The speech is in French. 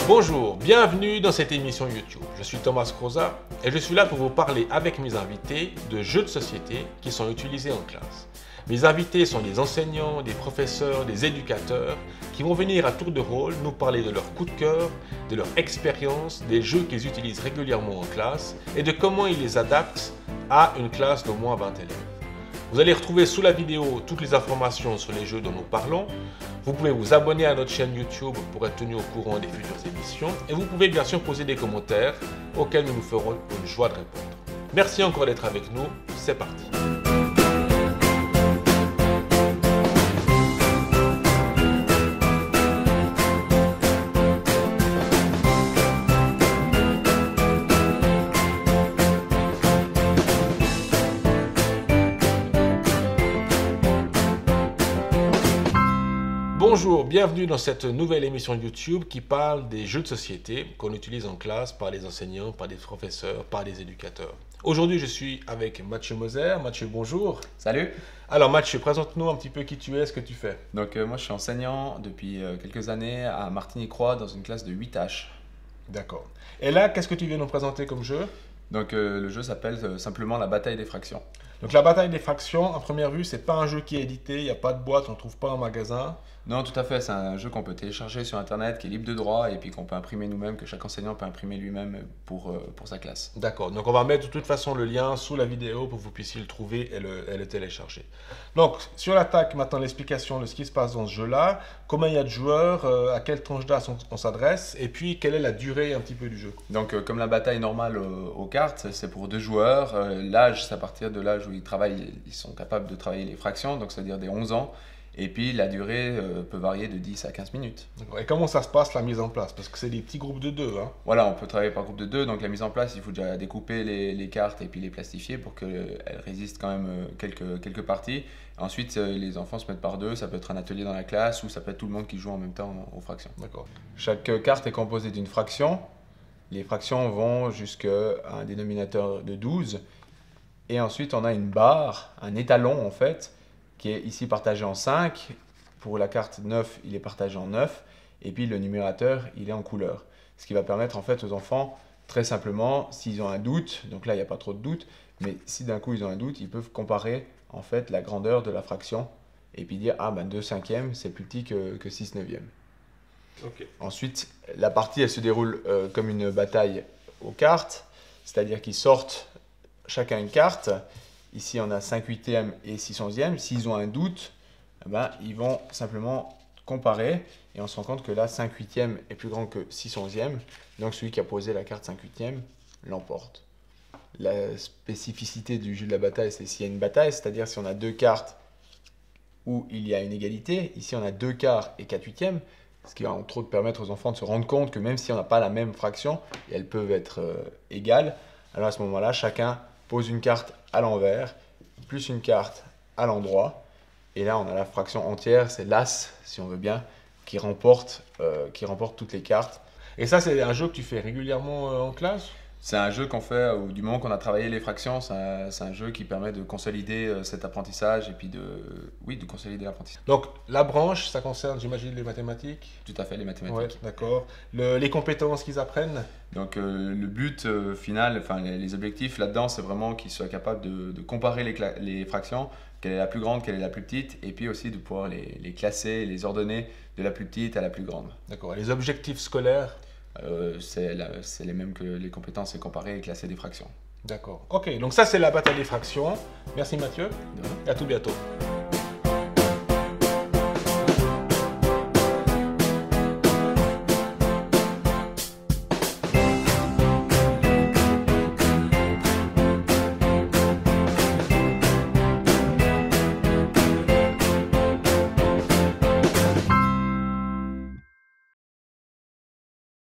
Bonjour, bienvenue dans cette émission YouTube. Je suis Thomas Croza et je suis là pour vous parler avec mes invités de jeux de société qui sont utilisés en classe. Mes invités sont des enseignants, des professeurs, des éducateurs qui vont venir à tour de rôle nous parler de leur coup de cœur, de leur expérience, des jeux qu'ils utilisent régulièrement en classe et de comment ils les adaptent à une classe d'au moins 20 élèves. Vous allez retrouver sous la vidéo toutes les informations sur les jeux dont nous parlons. Vous pouvez vous abonner à notre chaîne YouTube pour être tenu au courant des futures émissions. Et vous pouvez bien sûr poser des commentaires auxquels nous nous ferons une joie de répondre. Merci encore d'être avec nous. C'est parti. Bonjour, bienvenue dans cette nouvelle émission YouTube qui parle des jeux de société qu'on utilise en classe par les enseignants, par les professeurs, par les éducateurs. Aujourd'hui, je suis avec Mathieu Moser. Mathieu, bonjour. Salut. Alors Mathieu, présente-nous un petit peu qui tu es, ce que tu fais. Donc moi je suis enseignant depuis quelques années à Martigny-Croix dans une classe de 8H. D'accord. Et là, qu'est-ce que tu viens nous présenter comme jeu? Donc le jeu s'appelle simplement la bataille des fractions. Donc la bataille des fractions, en première vue, c'est pas un jeu qui est édité, il n'y a pas de boîte, on ne trouve pas en magasin. Non, tout à fait, c'est un jeu qu'on peut télécharger sur internet, qui est libre de droit et puis qu'on peut imprimer nous-mêmes, que chaque enseignant peut imprimer lui-même pour sa classe. D'accord, donc on va mettre de toute façon le lien sous la vidéo pour que vous puissiez le trouver et le télécharger. Donc sur l'attaque, maintenant l'explication de ce qui se passe dans ce jeu-là, combien il y a de joueurs, à quelle tranche d'âge on s'adresse et puis quelle est la durée un petit peu du jeu. Donc comme la bataille normale aux cartes, c'est pour 2 joueurs, l'âge c'est à partir de l'âge où ils sont capables de travailler les fractions, donc c'est-à-dire des 11 ans. Et puis la durée peut varier de 10 à 15 minutes. Et comment ça se passe la mise en place? Parce que c'est des petits groupes de 2. Hein. Voilà, on peut travailler par groupe de 2. Donc la mise en place, il faut déjà découper les cartes et puis les plastifier pour qu'elles résistent quand même quelques parties. Ensuite, les enfants se mettent par 2. Ça peut être un atelier dans la classe ou ça peut être tout le monde qui joue en même temps aux fractions. D'accord. Chaque carte est composée d'une fraction. Les fractions vont jusqu'à un dénominateur de 12. Et ensuite, on a une barre, un étalon en fait, qui est ici partagé en 5. Pour la carte 9, il est partagé en 9. Et puis le numérateur, il est en couleur. Ce qui va permettre en fait aux enfants, très simplement, s'ils ont un doute, donc là il n'y a pas trop de doute, mais si d'un coup ils ont un doute, ils peuvent comparer en fait la grandeur de la fraction et puis dire, ah ben 2 cinquièmes, c'est plus petit que 6 neuvièmes. Okay. Ensuite, la partie, elle se déroule comme une bataille aux cartes, c'est-à-dire qu'ils sortent chacun une carte. Ici, on a 5 huitièmes et 6 onzièmes. S'ils ont un doute, ils vont simplement comparer. Et on se rend compte que là, 5 huitièmes est plus grand que 6 onzièmes. Donc, celui qui a posé la carte 5 huitièmes l'emporte. La spécificité du jeu de la bataille, c'est s'il y a une bataille, c'est-à-dire si on a 2 cartes où il y a une égalité. Ici, on a 2 quarts et 4 huitièmes. Ce qui va entre autres permettre aux enfants de se rendre compte que même si on n'a pas la même fraction, elles peuvent être égales. Alors à ce moment-là, chacun pose une carte à l'envers, plus une carte à l'endroit. Et là, on a la fraction entière, c'est l'as, si on veut bien, qui remporte toutes les cartes. Et ça, c'est un jeu que tu fais régulièrement en classe? C'est un jeu qu'on fait du moment qu'on a travaillé les fractions. C'est un jeu qui permet de consolider cet apprentissage et puis de consolider l'apprentissage. Donc, la branche, ça concerne, j'imagine, les mathématiques? Tout à fait, les mathématiques. Ouais, d'accord. Les compétences qu'ils apprennent? Donc, le but final, enfin les objectifs là-dedans, c'est vraiment qu'ils soient capables de comparer les fractions, quelle est la plus grande, quelle est la plus petite, et puis aussi de pouvoir les classer, les ordonner de la plus petite à la plus grande. D'accord. Les objectifs scolaires? C'est les mêmes que les compétences et comparer et classer des fractions. D'accord. Ok, donc ça c'est la bataille des fractions. Merci Mathieu. Et à tout bientôt.